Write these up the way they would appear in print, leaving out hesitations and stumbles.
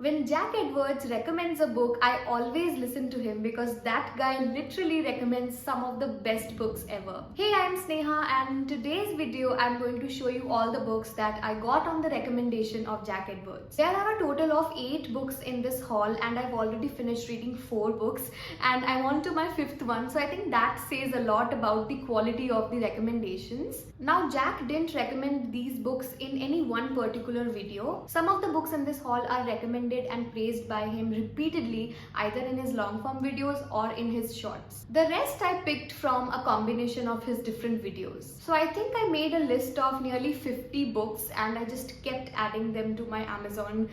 When Jack Edwards recommends a book, I always listen to him because that guy literally recommends some of the best books ever. Hey, I'm Sneha, and in today's video, I'm going to show you all the books that I got on the recommendation of Jack Edwards. There are a total of 8 books in this haul, and I've already finished reading 4 books, and I'm on to my 5th one, so I think that says a lot about the quality of the recommendations. Now, Jack didn't recommend these books in any one particular video. Some of the books in this haul are recommended and praised by him repeatedly, either in his long form videos or in his shorts. The rest I picked from a combination of his different videos. So I think I made a list of nearly 50 books, and I just kept adding them to my Amazon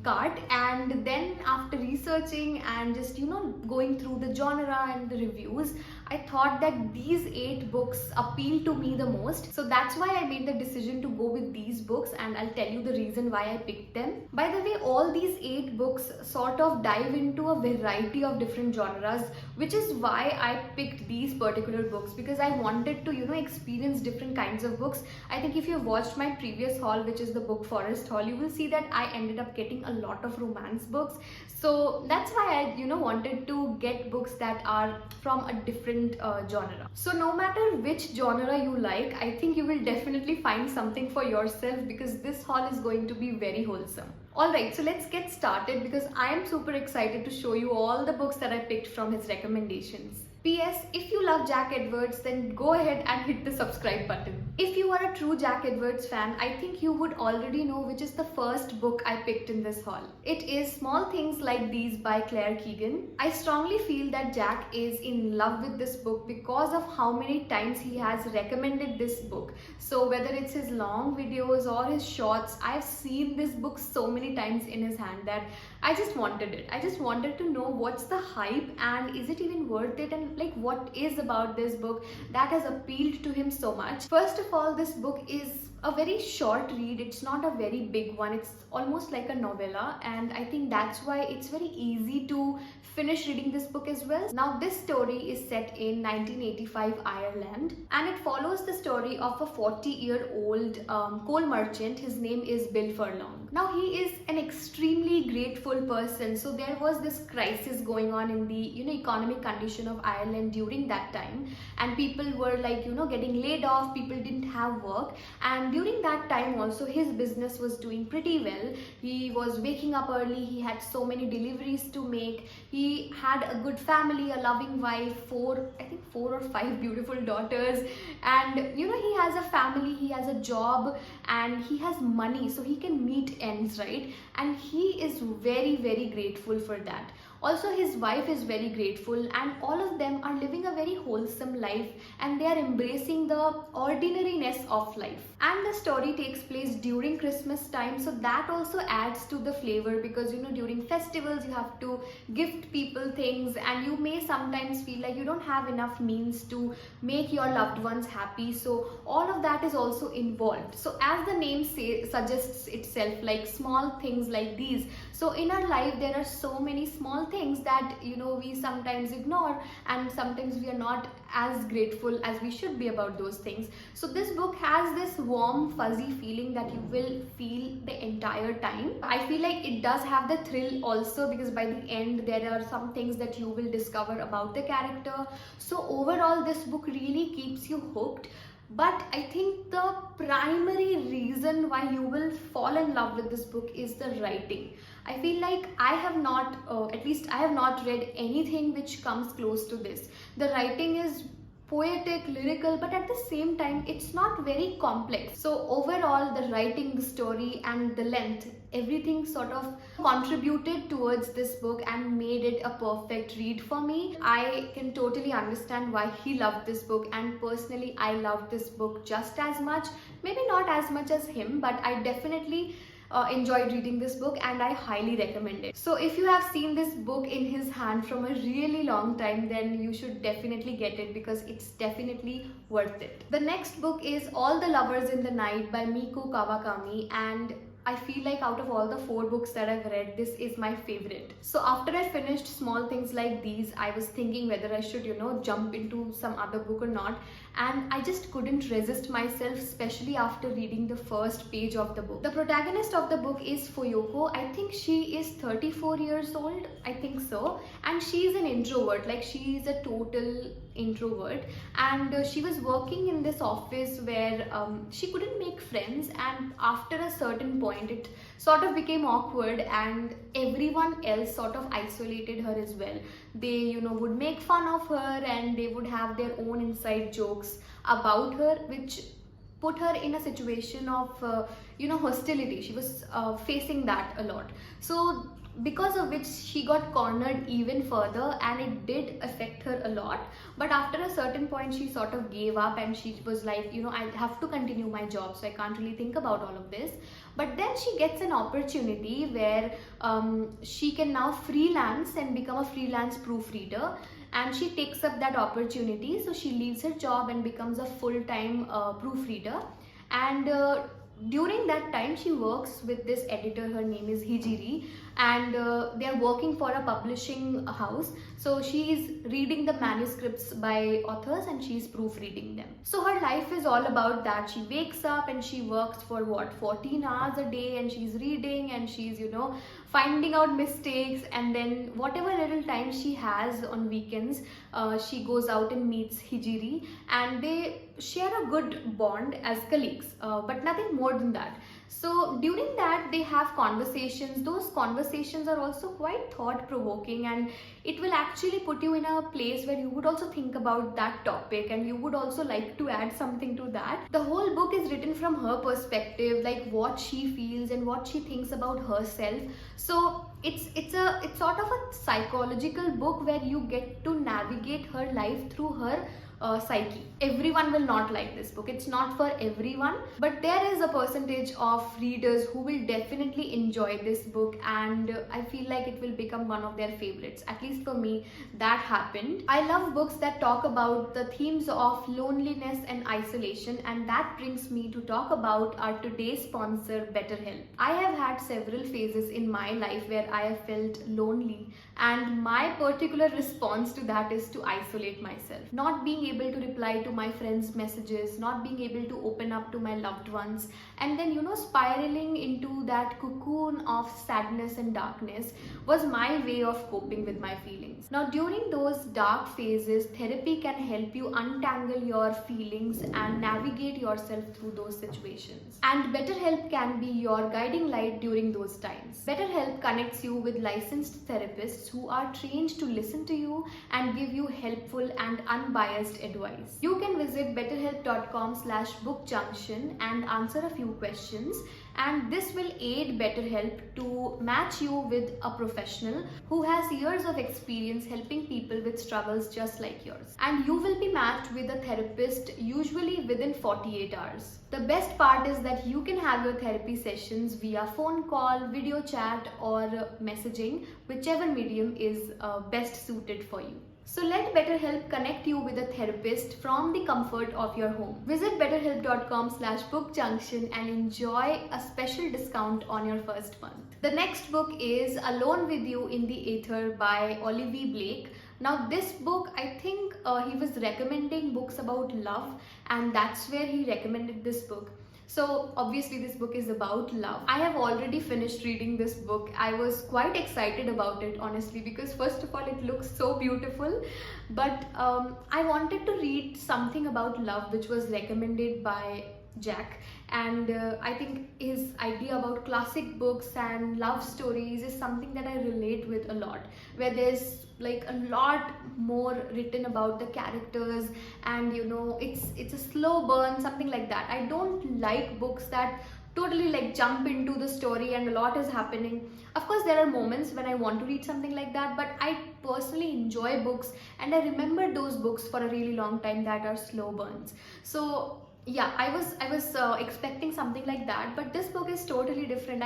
cart, and then after researching and just going through the genre and the reviews, I thought that these 8 books appeal to me the most. So that's why I made the decision to go with these books, and I'll tell you the reason why I picked them. By the way, all these 8 books sort of dive into a variety of different genres, which is why I picked these particular books, because I wanted to experience different kinds of books. I think if you've watched my previous haul, which is the Book Forest haul, you will see that I ended up getting a lot of romance books. So that's why I wanted to get books that are from a different genre. So no matter which genre you like, I think you will definitely find something for yourself, because this haul is going to be very wholesome. Alright, so let's get started, because I am super excited to show you all the books that I picked from his recommendations. P.S. If you love Jack Edwards, then go ahead and hit the subscribe button. If you are a true Jack Edwards fan, I think you would already know which is the first book I picked in this haul. It is Small Things Like These by Claire Keegan. I strongly feel that Jack is in love with this book because of how many times he has recommended this book. So whether it's his long videos or his shorts, I've seen this book so many times in his hand that I just wanted it. I just wanted to know what's the hype, and is it even worth it, and like what is about this book that has appealed to him so much. First of all, this book is a very short read. It's not a very big one. It's almost like a novella, and I think that's why it's very easy to finish reading this book as well. Now, this story is set in 1985 Ireland, and it follows the story of a 40-year-old coal merchant. His name is Bill Furlong. Now, he is an extremely grateful person. So there was this crisis going on in the economic condition of Ireland during that time, and people were like getting laid off. People didn't have work, and during that time also his business was doing pretty well. He was waking up early. He had so many deliveries to make. He had a good family, a loving wife, 4 or 5 beautiful daughters, and he has a family, he has a job, and he has money, so he can meet ends, right? And he is very, very grateful for that. Also, his wife is very grateful, and all of them are living a very wholesome life, and they are embracing the ordinariness of life. And the story takes place during Christmas time, so that also adds to the flavor, because during festivals you have to gift people things, and you may sometimes feel like you don't have enough means to make your loved ones happy. So all of that is also involved. So as the name suggests itself, like small things like these. So in our life there are so many small things that we sometimes ignore, and sometimes we are not as grateful as we should be about those things. So this book has this warm fuzzy feeling that you will feel the entire time. I feel like it does have the thrill also, because by the end there are some things that you will discover about the character. So overall this book really keeps you hooked. But I think the primary reason why you will fall in love with this book is the writing. I feel like I have not read anything which comes close to this. The writing is poetic, lyrical, but at the same time it's not very complex. So overall, the writing, the story, and the length, everything sort of contributed towards this book and made it a perfect read for me. I can totally understand why he loved this book, and personally I loved this book just as much, maybe not as much as him, but I definitely enjoyed reading this book, and I highly recommend it. So if you have seen this book in his hand from a really long time, then you should definitely get it, because it's definitely worth it. The next book is All the Lovers in the Night by Miku Kawakami, and I feel like out of all the 4 books that I've read, this is my favorite. So after I finished Small Things Like These, I was thinking whether I should, jump into some other book or not. And I just couldn't resist myself, especially after reading the first page of the book. The protagonist of the book is Fuyoko. I think she is is 34 years old, I think so, and she's an introvert, like she's a total introvert, and she was working in this office where she couldn't make friends, and after a certain point it sort of became awkward and everyone else sort of isolated her as well. They, you know, would make fun of her and they would have their own inside jokes about her, which put her in a situation of hostility. She was facing that a lot, so because of which she got cornered even further, and it did affect her a lot. But after a certain point she sort of gave up and she was like, you know, I have to continue my job, so I can't really think about all of this. But then she gets an opportunity where she can now freelance and become a freelance proofreader, and she takes up that opportunity. So she leaves her job and becomes a full-time proofreader, and during that time she works with this editor. Her name is Hijiri, and they are working for a publishing house, so she is reading the manuscripts by authors and she is proofreading them. So her life is all about that. She wakes up and she works for what, 14 hours a day, and she's reading and she's, you know, finding out mistakes, and then whatever little time she has on weekends, she goes out and meets Hijiri, and they share a good bond as colleagues, but nothing more than that. So during that they have conversations. Those conversations are also quite thought-provoking, and it will actually put you in a place where you would also think about that topic and you would also like to add something to that. The whole book is written from her perspective, like what she feels and what she thinks about herself. So it's sort of a psychological book where you get to navigate her life through her psyche. Everyone will not like this book. It's not for everyone, but there is a percentage of readers who will definitely enjoy this book, and I feel like it will become one of their favorites. At least for me, that happened. I love books that talk about the themes of loneliness and isolation, and that brings me to talk about our today's sponsor, BetterHelp. I have had several phases in my life where I have felt lonely, and my particular response to that is to isolate myself. Not being able to reply to my friends' messages, not being able to open up to my loved ones, and then, you know, spiraling into that cocoon of sadness and darkness was my way of coping with my feelings. Now, during those dark phases, therapy can help you untangle your feelings and navigate yourself through those situations. And BetterHelp can be your guiding light during those times. BetterHelp connects you with licensed therapists who are trained to listen to you and give you helpful and unbiased advice. You can visit betterhelp.com/bookjunction and answer a few questions, and this will aid BetterHelp to match you with a professional who has years of experience helping people with struggles just like yours. And you will be matched with a therapist usually within 48 hours. The best part is that you can have your therapy sessions via phone call, video chat, or messaging, whichever medium is best suited for you. So let BetterHelp connect you with a therapist from the comfort of your home. Visit betterhelp.com/bookjunction and enjoy a special discount on your first month. The next book is Alone with You in the Ather by Olivia Blake. Now this book, I think he was recommending books about love, and that's where he recommended this book. So obviously this book is about love. I have already finished reading this book. I was quite excited about it, honestly, because first of all it looks so beautiful, but I wanted to read something about love which was recommended by Jack, and I think his idea about classic books and love stories is something that I relate with a lot, where there's like a lot more written about the characters, and you know, it's a slow burn, something like that. I don't like books that totally like jump into the story and a lot is happening. Of course there are moments when I want to read something like that, but I personally enjoy books and I remember those books for a really long time that are slow burns. So yeah, I was expecting something like that, but this book is totally different.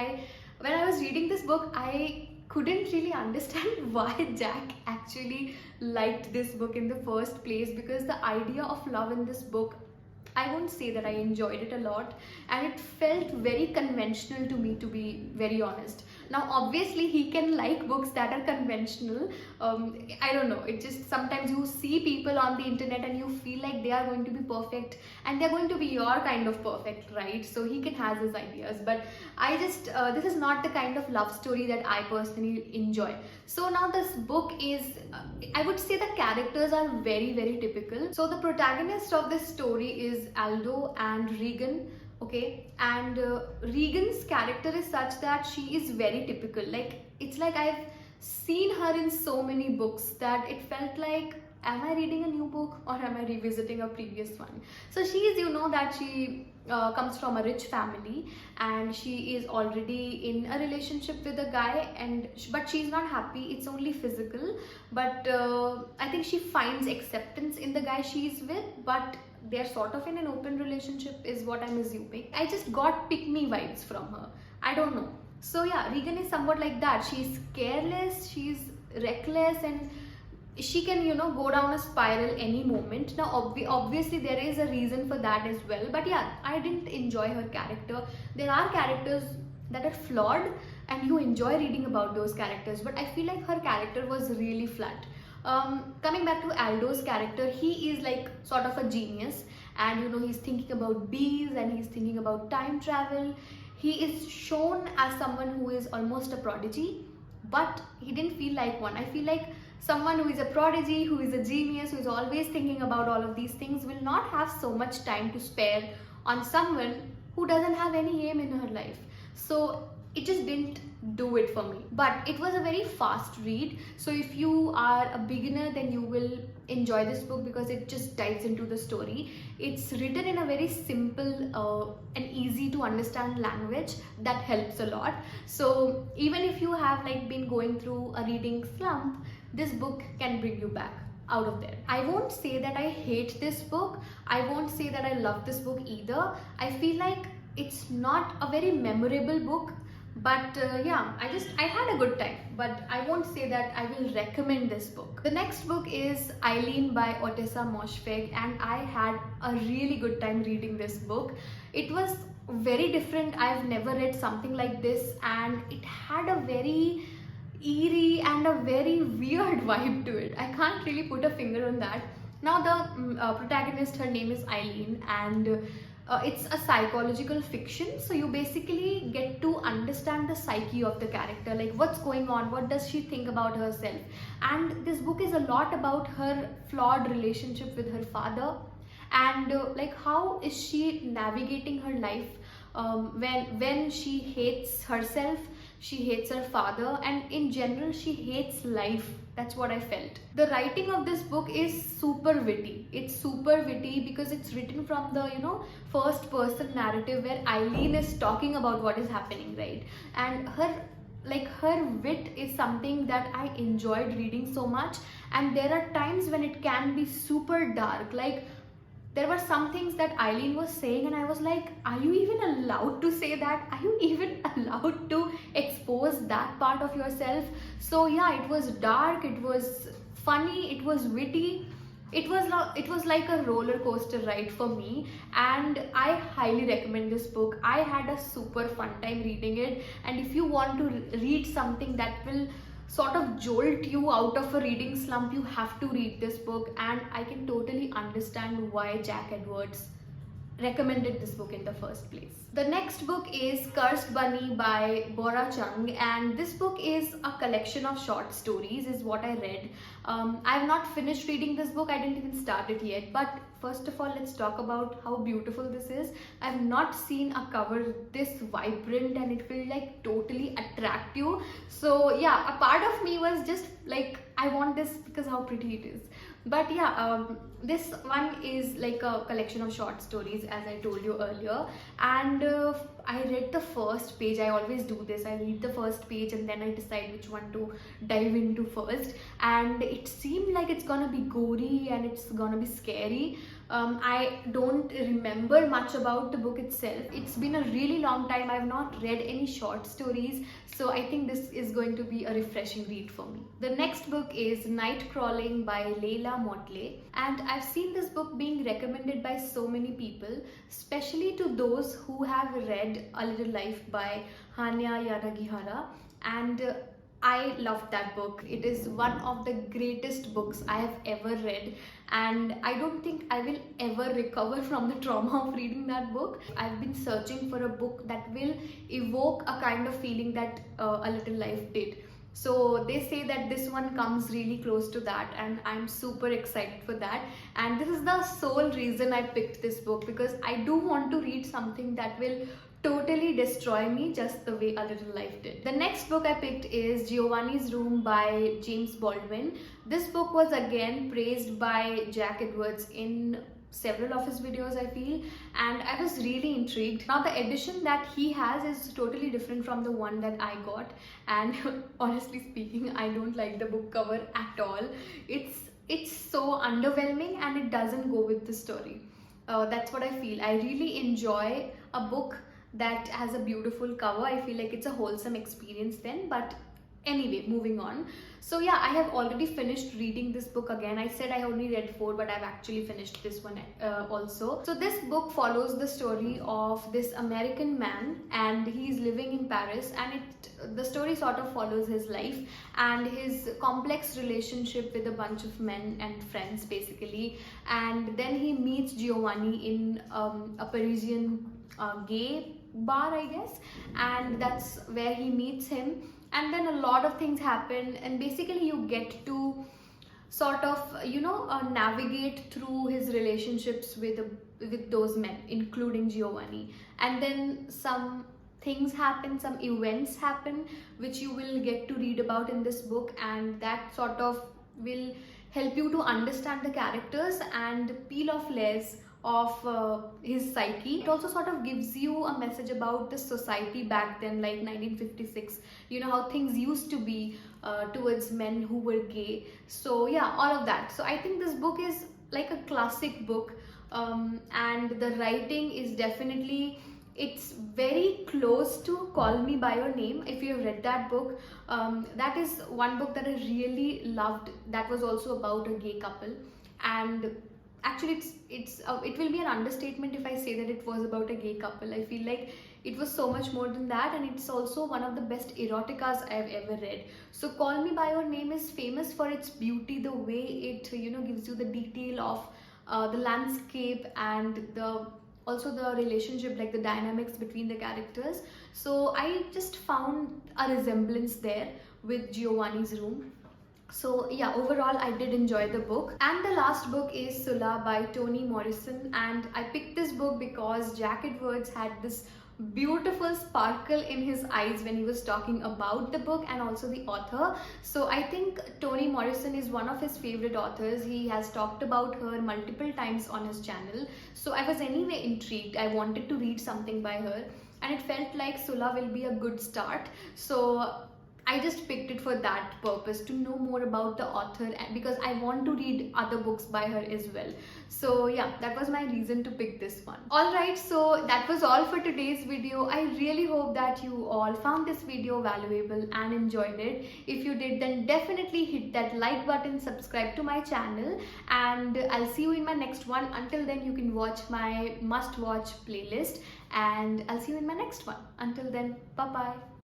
When I was reading this book, I couldn't really understand why Jack actually liked this book in the first place, because the idea of love in this book, I won't say that I enjoyed it a lot, and it felt very conventional to me, to be very honest. Now obviously he can like books that are conventional. I don't know, it just sometimes you see people on the internet and you feel like they are going to be perfect and they're going to be your kind of perfect, right? So he can has his ideas, but I just this is not the kind of love story that I personally enjoy. So now this book is I would say the characters are very typical. So the protagonist of this story is Aldo and Regan. Okay, and Regan's character is such that she is very typical. Like, it's like I've seen her in so many books that it felt like, am I reading a new book or am I revisiting a previous one? So she is, you know, that she comes from a rich family and she is already in a relationship with a guy, and but she's not happy. It's only physical, but I think she finds acceptance in the guy she's with, but they're sort of in an open relationship is what I'm assuming. I just got pick me vibes from her. I don't know. So yeah, Regan is somewhat like that. She's careless, she's reckless, and she can, you know, go down a spiral any moment. Now obviously there is a reason for that as well, but yeah, I didn't enjoy her character. There are characters that are flawed and you enjoy reading about those characters, but I feel like her character was really flat. Coming back to Aldo's character, he is like sort of a genius, and you know, he's thinking about bees and he's thinking about time travel. He is shown as someone who is almost a prodigy, but he didn't feel like one. I feel like someone who is a prodigy, who is a genius, who is always thinking about all of these things will not have so much time to spare on someone who doesn't have any aim in her life. So it just didn't do it for me. But it was a very fast read, so if you are a beginner, then you will enjoy this book because it just dives into the story. It's written in a very simple and easy to understand language that helps a lot. So even if you have like been going through a reading slump, this book can bring you back out of there. I won't say that I hate this book, I won't say that I love this book either. I feel like it's not a very memorable book, but yeah, I had a good time, but I won't say that I will recommend this book. The next book is Eileen by Otessa Moshfegh, and I had a really good time reading this book. It was very different. I've never read something like this, and it had a very eerie and a very weird vibe to it. I can't really put a finger on that. Now the protagonist, her name is Eileen, and it's a psychological fiction, so you basically get to understand the psyche of the character, like what's going on, what does she think about herself. And this book is a lot about her flawed relationship with her father, and like how is she navigating her life when she hates herself, she hates her father, and in general she hates life. That's what I felt. The writing of this book is super witty. It's super witty because it's written from the, you know, first person narrative where Eileen is talking about what is happening, right? And her wit is something that I enjoyed reading so much. And there are times when it can be super dark. Like, there were some things that Eileen was saying and I was like, are you even allowed to say that? Are you even allowed to expose that part of yourself? So yeah, it was dark, it was funny, it was witty. It was like a roller coaster ride for me, and I highly recommend this book. I had a super fun time reading it, and if you want to read something that will sort of jolt you out of a reading slump, you have to read this book. And I can totally understand why Jack Edwards recommended this book in the first place. The next book is Cursed Bunny by Bora Chung, and this book is a collection of short stories is what I read. I have not finished reading this book, I didn't even start it yet, but first of all, let's talk about how beautiful this is. I have not seen a cover this vibrant and it will like totally attract you. So yeah, a part of me was just like, I want this because how pretty it is. But yeah, this one is like a collection of short stories, as I told you earlier, and I read the first page. I always do this, I read the first page and then I decide which one to dive into first, and it seemed like it's gonna be gory and it's gonna be scary. I don't remember much about the book itself. It's been a really long time. I've not read any short stories, so I think this is going to be a refreshing read for me. The next book is Night Crawling by Leila Motley, and I've seen this book being recommended by so many people, especially to those who have read A Little Life by Hanya Yanagihara. and I loved that book. It is one of the greatest books I have ever read, and I don't think I will ever recover from the trauma of reading that book. I've been searching for a book that will evoke a kind of feeling that A Little Life did. So they say that this one comes really close to that, and I'm super excited for that. And this is the sole reason I picked this book, because I do want to read something that will totally destroy me just the way A Little Life did. The next book I picked is Giovanni's Room by James Baldwin. This book was again praised by Jack Edwards in several of his videos, I feel, and I was really intrigued. Now the edition that he has is totally different from the one that I got, and honestly speaking, I don't like the book cover at all. It's so underwhelming and it doesn't go with the story. That's what I feel. I really enjoy a book that has a beautiful cover. I feel like it's a wholesome experience then. But anyway, moving on. So yeah, I have already finished reading this book again. I said I only read 4, but I've actually finished this one also. So this book follows the story of this American man, and he's living in Paris, and the story sort of follows his life and his complex relationship with a bunch of men and friends basically. And then he meets Giovanni in a Parisian gay bar, I guess, and that's where he meets him. And then a lot of things happen, and basically you get to sort of navigate through his relationships with those men, including Giovanni. And then some things happen, some events happen, which you will get to read about in this book, and that sort of will help you to understand the characters and peel off layers of his psyche. It also sort of gives you a message about the society back then, like 1956, how things used to be towards men who were gay. So yeah, all of that. So I think this book is like a classic book, and the writing is definitely, it's very close to Call Me By Your Name. If you have read that book, that is one book that I really loved, that was also about a gay couple. And actually it will be an understatement if I say that it was about a gay couple. I feel like it was so much more than that, and it's also one of the best eroticas I've ever read. So Call Me By Your Name is famous for its beauty, the way it gives you the detail of the landscape and also the relationship, like the dynamics between the characters. So I just found a resemblance there with Giovanni's Room. So yeah, overall I did enjoy the book. And the last book is Sula by Toni Morrison, and I picked this book because Jack Edwards had this beautiful sparkle in his eyes when he was talking about the book and also the author. So I think Toni Morrison is one of his favorite authors. He has talked about her multiple times on his channel. So I was anyway intrigued. I wanted to read something by her, and it felt like Sula will be a good start. So I just picked it for that purpose, to know more about the author, and because I want to read other books by her as well. So yeah, that was my reason to pick this one. Alright, so that was all for today's video. I really hope that you all found this video valuable and enjoyed it. If you did, then definitely hit that like button, subscribe to my channel, and I'll see you in my next one. Until then, you can watch my must watch playlist, and I'll see you in my next one. Until then, bye bye.